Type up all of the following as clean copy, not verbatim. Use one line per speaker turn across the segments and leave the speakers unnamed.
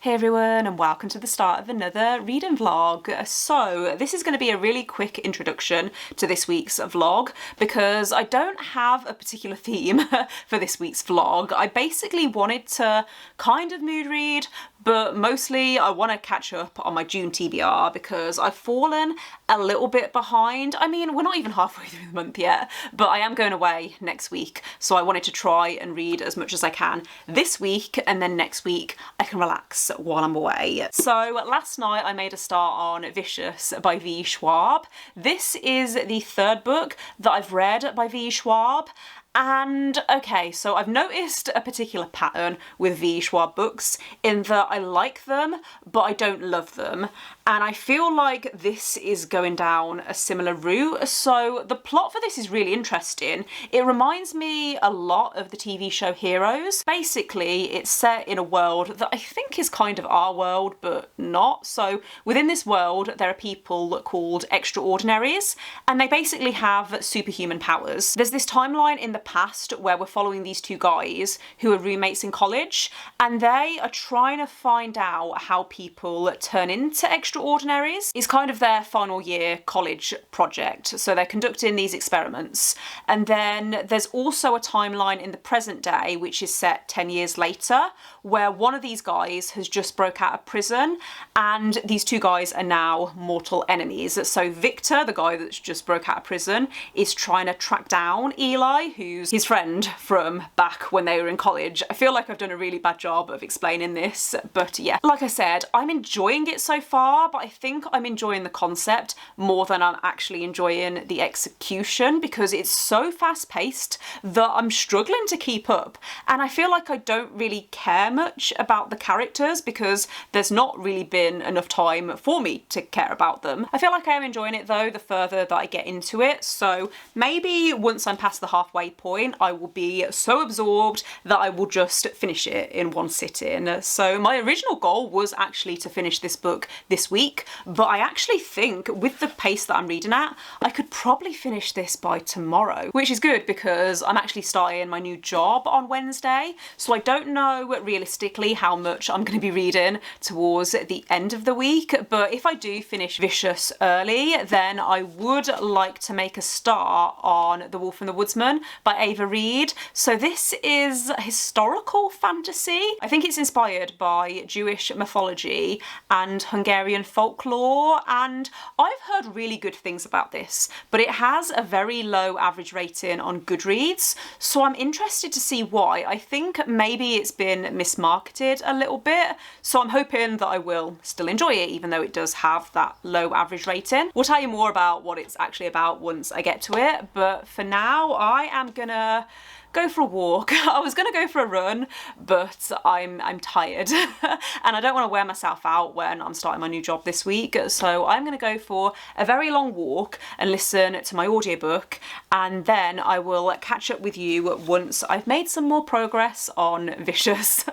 Hey everyone, and welcome to the start of another reading vlog. So this is going to be a really quick introduction to this week's vlog because I don't have a particular theme for this week's vlog. I basically wanted to kind of mood read, but mostly I want to catch up on my June TBR because I've fallen a little bit behind. I mean, we're not even halfway through the month yet, but I am going away next week, so I wanted to try and read as much as I can this week, and then next week I can relax while I'm away. So last night I made a start on Vicious by V. Schwab. This is the third book that I've read by V. Schwab. And okay, so I've noticed a particular pattern with V. Schwab books in that I like them, but I don't love them. And I feel like this is going down a similar route. So the plot for this is really interesting. It reminds me a lot of the TV show Heroes. Basically, it's set in a world that I think is kind of our world, but not. So within this world, there are people called extraordinaries, and they basically have superhuman powers. There's this timeline in the past where we're following these two guys who are roommates in college, and they are trying to find out how people turn into extraordinaries. It's kind of their final year college project, so they're conducting these experiments. And then there's also a timeline in the present day which is set 10 years later, where one of these guys has just broke out of prison and these two guys are now mortal enemies. So Victor, the guy that's just broke out of prison, is trying to track down Eli, who's his friend from back when they were in college. I feel like I've done a really bad job of explaining this, but yeah, like I said, I'm enjoying it so far, but I think I'm enjoying the concept more than I'm actually enjoying the execution because it's so fast-paced that I'm struggling to keep up. And I feel like I don't really care much about the characters because there's not really been enough time for me to care about them. I feel like I am enjoying it though the further that I get into it, so maybe once I'm past the halfway point I will be so absorbed that I will just finish it in one sitting. So my original goal was actually to finish this book this week, but I actually think with the pace that I'm reading at, I could probably finish this by tomorrow, which is good because I'm actually starting my new job on Wednesday, so I don't know realistically how much I'm going to be reading towards the end of the week, but if I do finish Vicious early, then I would like to make a start on The Wolf and the Woodsman by Reid. So this is historical fantasy. I think it's inspired by Jewish mythology and Hungarian folklore, and I've heard really good things about this, but it has a very low average rating on Goodreads, so I'm interested to see why. I think maybe it's been mismarketed a little bit, so I'm hoping that I will still enjoy it even though it does have that low average rating. We'll tell you more about what it's actually about once I get to it, but for now I am gonna go for a walk. I was gonna go for a run, but I'm tired and I don't want to wear myself out when I'm starting my new job this week, so I'm gonna go for a very long walk and listen to my audiobook, and then I will catch up with you once I've made some more progress on Vicious.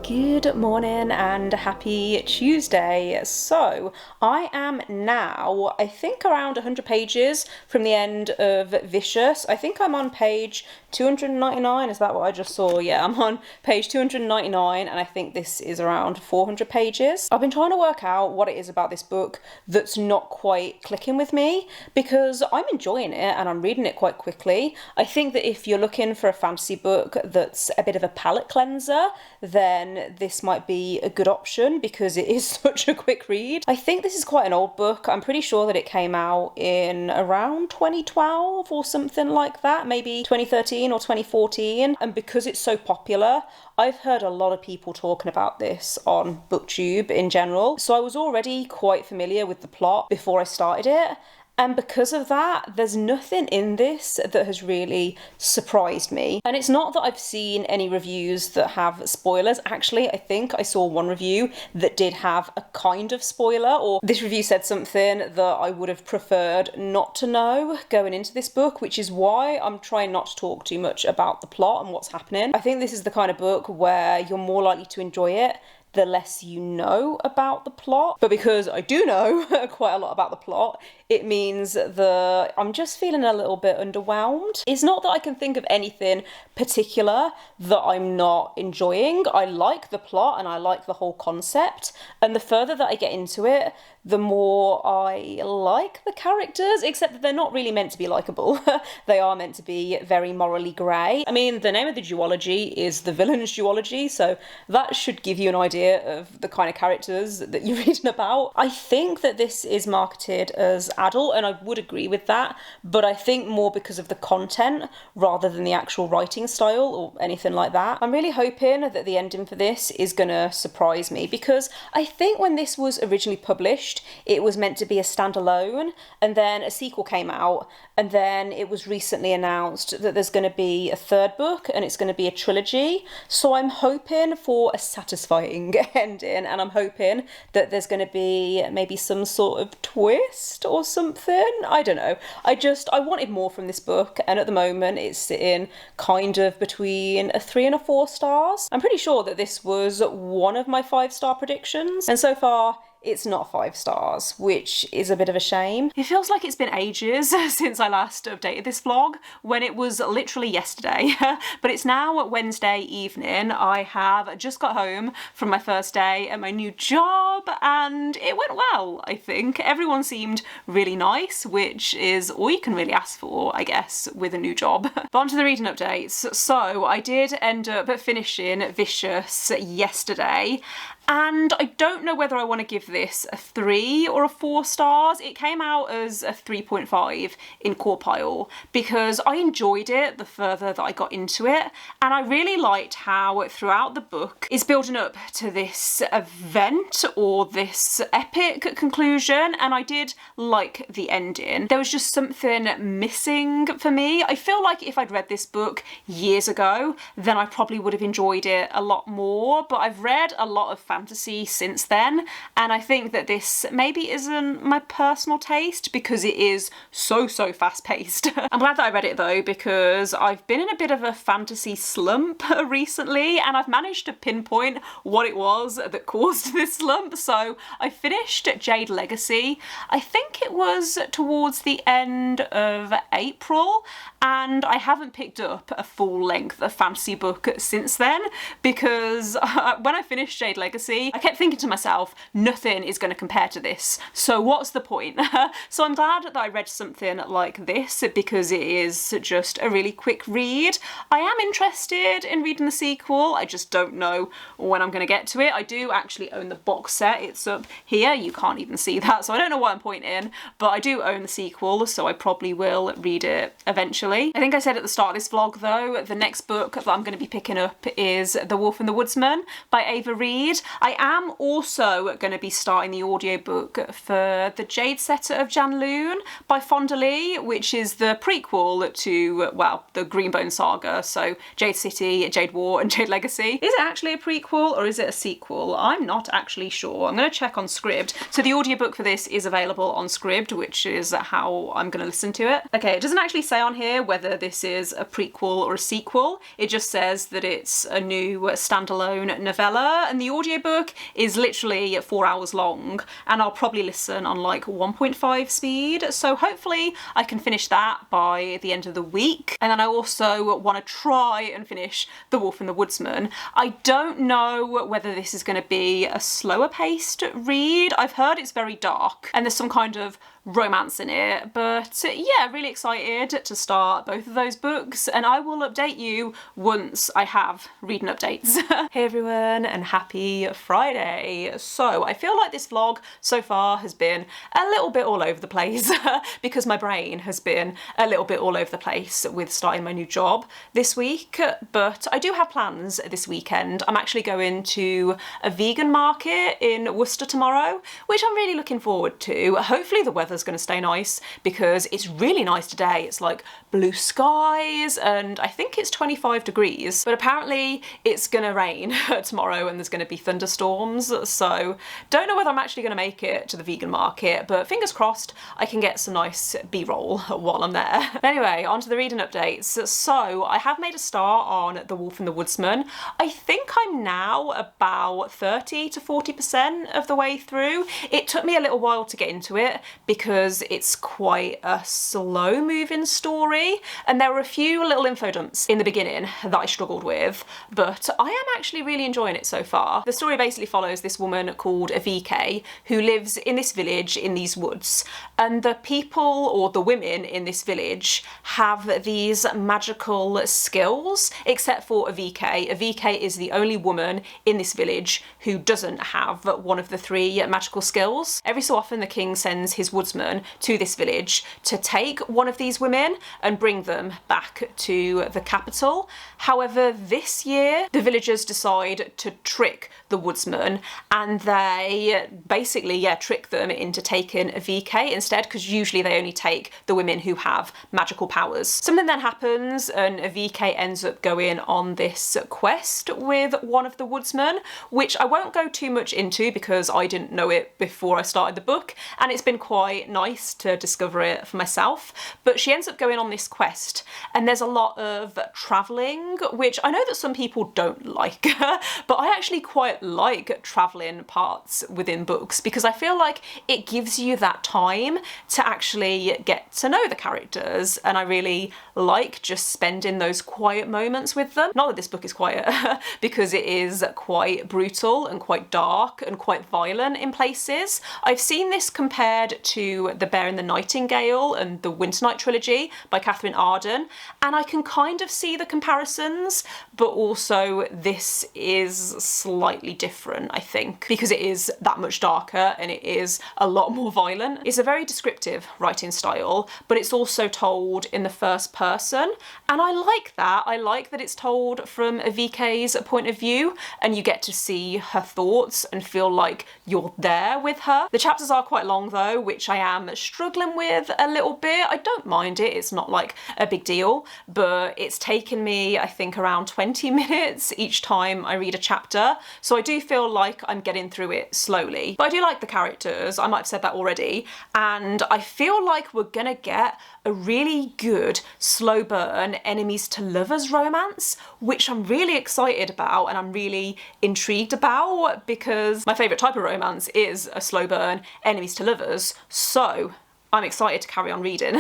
Good morning and happy Tuesday. So I am now, I think, around 100 pages from the end of Vicious. I think I'm on page 299, is that what I just saw? Yeah, I'm on page 299 and I think this is around 400 pages. I've been trying to work out what it is about this book that's not quite clicking with me because I'm enjoying it and I'm reading it quite quickly. I think that if you're looking for a fantasy book that's a bit of a palate cleanser, then this might be a good option because it is such a quick read. I think this is quite an old book. I'm pretty sure that it came out in around 2012 or something like that, maybe 2013 or 2014. And because it's so popular, I've heard a lot of people talking about this on BookTube in general. So I was already quite familiar with the plot before I started it. And because of that, there's nothing in this that has really surprised me. And it's not that I've seen any reviews that have spoilers. Actually, I think I saw one review that did have a kind of spoiler, or this review said something that I would have preferred not to know going into this book, which is why I'm trying not to talk too much about the plot and what's happening. I think this is the kind of book where you're more likely to enjoy it the less you know about the plot. But because I do know quite a lot about the plot, it means that I'm just feeling a little bit underwhelmed. It's not that I can think of anything particular that I'm not enjoying. I like the plot and I like the whole concept, and the further that I get into it, the more I like the characters, except that they're not really meant to be likeable. They are meant to be very morally grey. I mean, the name of the duology is the villain's duology, so that should give you an idea of the kind of characters that you're reading about. I think that this is marketed as adult, and I would agree with that, but I think more because of the content rather than the actual writing style or anything like that. I'm really hoping that the ending for this is gonna surprise me, because I think when this was originally published, it was meant to be a standalone, and then a sequel came out, and then it was recently announced that there's going to be a third book and it's going to be a trilogy. So I'm hoping for a satisfying ending, and I'm hoping that there's going to be maybe some sort of twist or something. I don't know. I wanted more from this book, and at the moment it's sitting kind of between a 3 and a 4 stars. I'm pretty sure that this was one of my 5-star predictions, and so far it's not 5 stars, which is a bit of a shame. It feels like it's been ages since I last updated this vlog, when it was literally yesterday. But it's now Wednesday evening. I have just got home from my first day at my new job, and it went well, I think. Everyone seemed really nice, which is all you can really ask for, I guess, with a new job. But on to the reading updates. So I did end up finishing Vicious yesterday, and I don't know whether I want to give this a 3 or a 4 stars. It came out as a 3.5 in Core Pile because I enjoyed it the further that I got into it, and I really liked how throughout the book it's building up to this event or this epic conclusion, and I did like the ending. There was just something missing for me. I feel like if I'd read this book years ago, then I probably would have enjoyed it a lot more, but I've read a lot of fantasy since then, and I think that this maybe isn't my personal taste because it is so fast paced. I'm glad that I read it though, because I've been in a bit of a fantasy slump recently, and I've managed to pinpoint what it was that caused this slump. So I finished Jade Legacy, I think it was towards the end of April, and I haven't picked up a full length fantasy book since then, because when I finished Jade Legacy, I kept thinking to myself, nothing is going to compare to this, so what's the point? So I'm glad that I read something like this, because it is just a really quick read. I am interested in reading the sequel, I just don't know when I'm going to get to it. I do actually own the box set, it's up here, you can't even see that, so I don't know why I'm pointing, but I do own the sequel, so I probably will read it eventually. I think I said at the start of this vlog though, the next book that I'm going to be picking up is The Wolf and the Woodsman by Reid. I am also going to be starting the audiobook for The Jade Setter of Janloon by Fonda, which is the prequel to, well, the Greenbone saga, so Jade City, Jade War and Jade Legacy. Is it actually a prequel or is it a sequel? I'm not actually sure. I'm going to check on Scribd. So the audiobook for this is available on Scribd, which is how I'm going to listen to it. Okay, it doesn't actually say on here whether this is a prequel or a sequel. It just says that it's a new standalone novella, and the audiobook is literally 4 hours long, and I'll probably listen on like 1.5 speed, so hopefully I can finish that by the end of the week. And then I also want to try and finish The Wolf and the Woodsman. I don't know whether this is going to be a slower paced read. I've heard it's very dark and there's some kind of romance in it, but yeah, really excited to start both of those books, and I will update you once I have reading updates. Hey everyone, and happy Friday. So I feel like this vlog so far has been a little bit all over the place because my brain has been a little bit all over the place with starting my new job this week, but I do have plans this weekend. I'm actually going to a vegan market in Worcester tomorrow, which I'm really looking forward to. Hopefully the weather weather's going to stay nice, because it's really nice today. It's like blue skies and I think it's 25 degrees, but apparently it's going to rain tomorrow and there's going to be thunderstorms, so don't know whether I'm actually going to make it to the vegan market, but fingers crossed I can get some nice b-roll while I'm there. But anyway, on to the reading updates. So I have made a start on The Wolf and the Woodsman. I think I'm now about 30 to 40% of the way through. It took me a little while to get into it because it's quite a slow moving story, and there were a few little info dumps in the beginning that I struggled with, but I am actually really enjoying it so far. The story basically follows this woman called VK who lives in this village in these woods, and the people, or the women in this village, have these magical skills, except for a VK. A VK is the only woman in this village who doesn't have one of the 3 magical skills. Every so often the king sends his woodsman to this village to take one of these women and bring them back to the capital. However, this year the villagers decide to trick the woodsman, and they basically trick them into taking a VK instead, because usually they only take the women who have magical powers. Something then happens and a VK ends up going on this quest with one of the woodsmen, which I won't go too much into because I didn't know it before I started the book, and it's been quite nice to discover it for myself. But she ends up going on this quest, and there's a lot of travelling, which I know that some people don't like, but I actually quite like travelling parts within books because I feel like it gives you that time to actually get to know the characters, and I really like just spending those quiet moments with them. Not that this book is quiet, because it is quite brutal and quite dark and quite violent in places. I've seen this compared to The Bear and the Nightingale and the Winter Night trilogy by Catherine Arden, and I can kind of see the comparisons, but also this is slightly different, I think, because it is that much darker and it is a lot more violent. It's a very descriptive writing style, but it's also told in the first person, and I like that. I like that it's told from a VK's point of view and you get to see her thoughts and feel like you're there with her. The chapters are quite long though, which I am struggling with a little bit. I don't mind it, it's not like a big deal, but it's taken me I think around 20 minutes each time I read a chapter, so I do feel like I'm getting through it slowly. But I do like the characters, I might have said that already, and I feel like we're gonna get a really good slow burn enemies to lovers romance, which I'm really excited about and I'm really intrigued about, because my favourite type of romance is a slow burn enemies to lovers, so I'm excited to carry on reading.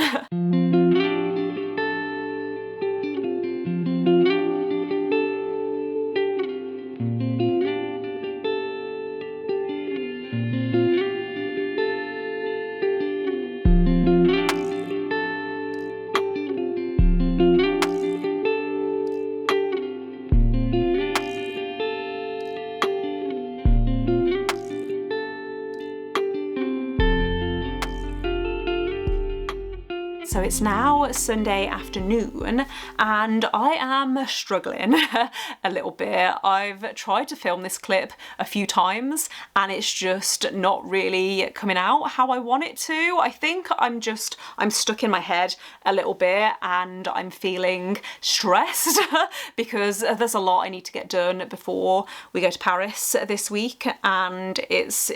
So it's now Sunday afternoon and I am struggling a little bit. I've tried to film this clip a few times and it's just not really coming out how I want it to. I think I'm stuck in my head a little bit and I'm feeling stressed because there's a lot I need to get done before we go to Paris this week, and it's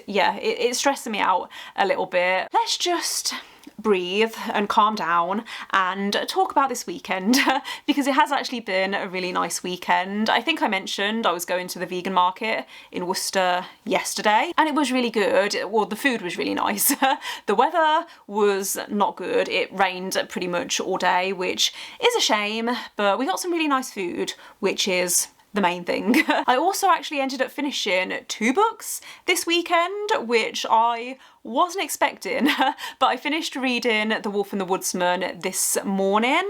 stressing me out a little bit. Let's just breathe and calm down and talk about this weekend because it has actually been a really nice weekend. I think I mentioned I was going to the vegan market in Worcester yesterday and it was really good. Well, the food was really nice. The weather was not good. It rained pretty much all day, which is a shame, but we got some really nice food, which is the main thing. I also actually ended up finishing 2 books this weekend, which I wasn't expecting, but I finished reading The Wolf and the Woodsman this morning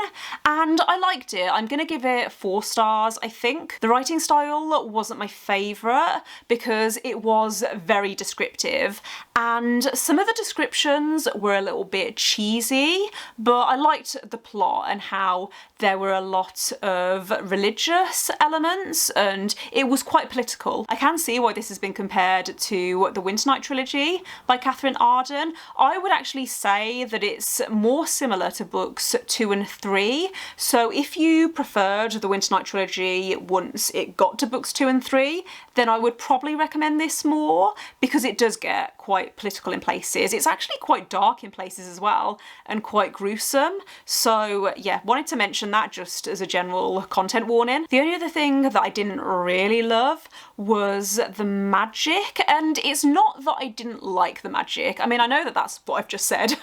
and I liked it. I'm gonna give it 4 stars, I think. The writing style wasn't my favourite because it was very descriptive and some of the descriptions were a little bit cheesy, but I liked the plot and how there were a lot of religious elements and it was quite political. I can see why this has been compared to the Winter Night trilogy by Catherine Winter in Arden, I would actually say that it's more similar to books 2 and 3. So if you preferred the Winter Night trilogy once it got to books 2 and 3, then I would probably recommend this more, because it does get quite political in places. It's actually quite dark in places as well, and quite gruesome. So yeah, wanted to mention that just as a general content warning. The only other thing that I didn't really love was the magic, and it's not that I didn't like the magic. I mean, I know that that's what I've just said,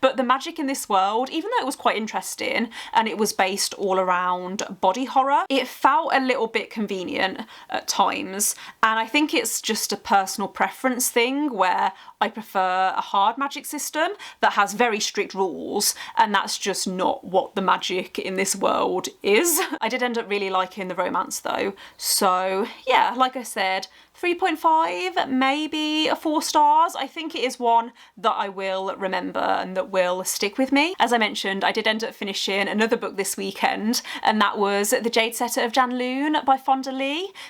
but the magic in this world, even though it was quite interesting and it was based all around body horror, it felt a little bit convenient at times. And I think it's just a personal preference thing where I prefer a hard magic system that has very strict rules, and that's just not what the magic in this world is. I did end up really liking the romance though, so yeah, like I said, 3.5, maybe 4 stars. I think it is one that I will remember and that will stick with me. As I mentioned, I did end up finishing another book this weekend, and that was The Jade Setter of Janloon by Fonda.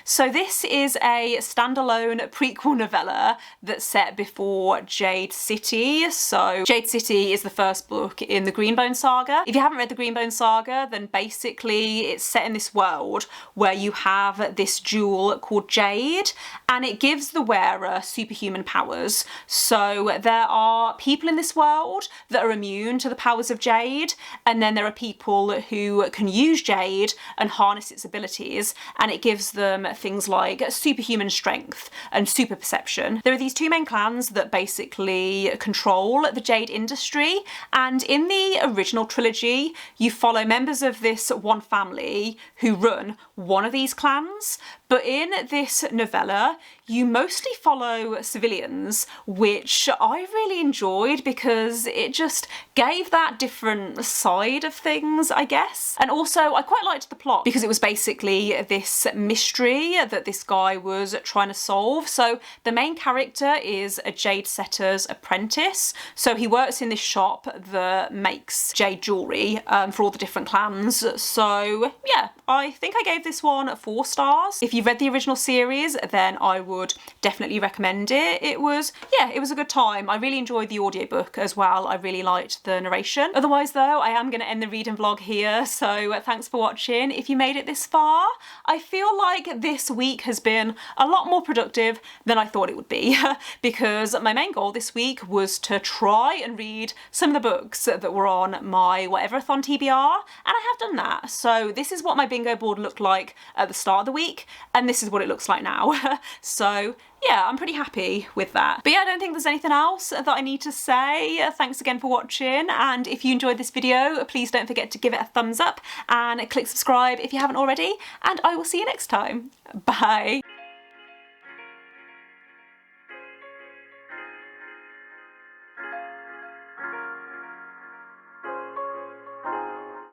So this is a standalone prequel novella that's set before Jade City. So Jade City is the first book in the Greenbone saga. If you haven't read the Greenbone saga, then basically it's set in this world where you have this jewel called Jade, and it gives the wearer superhuman powers. So there are people in this world that are immune to the powers of Jade, and then there are people who can use Jade and harness its abilities, and it gives them things like superhuman strength and super perception. There are these 2 main clans that basically control the Jade industry, and in the original trilogy you follow members of this one family who run one of these clans, but in this novella you mostly follow civilians, which I really enjoyed because it just gave that different side of things, I guess. And also I quite liked the plot because it was basically this mystery that this guy was trying to solve. So the main character is a jade setter's apprentice, so he works in this shop that makes jade jewellery for all the different clans. So yeah, I think I gave this one 4 stars. If you've read the original series, then I would definitely recommend it. It was a good time. I really enjoyed the audiobook as well. I really liked the narration. Otherwise though, I am going to end the reading vlog here, so thanks for watching. If you made it this far, I feel like this week has been a lot more productive than I thought it would be because my main goal this week was to try and read some of the books that were on my Whatever-thon TBR, and I have done that. So this is what my bingo board looked like at the start of the week, and this is what it looks like now. So yeah, I'm pretty happy with that. But yeah, I don't think there's anything else that I need to say. Thanks again for watching, and if you enjoyed this video, please don't forget to give it a thumbs up and click subscribe if you haven't already, and I will see you next time. Bye!